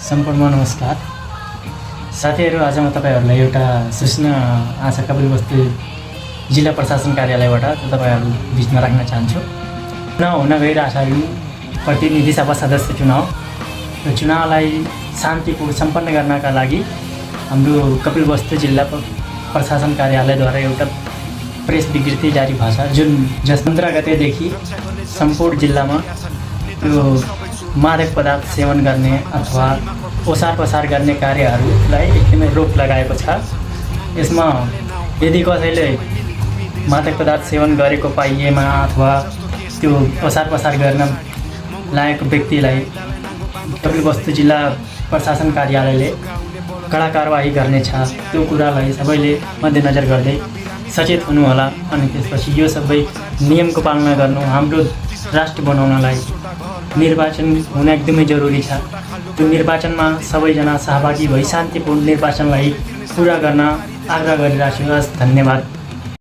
सम्पूर्ण नमस्कार साथीहरू। आज म तपाईहरुलाई एउटा सूचना आशा कपिलवस्तु जिल्ला प्रशासन कार्यालयबाट तपाईहरु बीचमा राख्न चाहन्छु। चुनाव हुन गइरहेको प्रतिनिधि सभा सदस्य चुनावलाई शान्तिपूर्ण सम्पन्न गर्नका लागि हाम्रो कपिलवस्तु जिल्ला प्रशासन कार्यालयद्वारा एउटा प्रेस विज्ञप्ति जारी भएको छ, जुन 15 गतेदेखि सम्पूर्ण जिल्लामा त्यो मादक पदार्थ सेवन गर्ने अथवा ओसार पसार गर्ने कार्यहरूलाई एकदमै रोक लगाएको छ। यसमा यदि कसैले मादक पदार्थ सेवन गरेको पाइएमा अथवा त्यो ओसार पसार गर्न लागेको व्यक्तिलाई कपिलवस्तु जिल्ला प्रशासन कार्यालयले कडा कारबाही गर्नेछ। त्यो कुरालाई सबैले मध्यनजर गर्दै सचेत हुनु होला। अनि त्यसपछि यो सबै नियमको पालना गर्नु, हाम्रो राष्ट्र बनाउनलाई निर्वाचन हुन एकदमै जरुरी छ। त्यो निर्वाचनमा सबैजना सहभागी भई शान्तिपूर्ण निर्वाचनलाई पूरा गर्न आग्रह गरिरहेछु। धन्यवाद।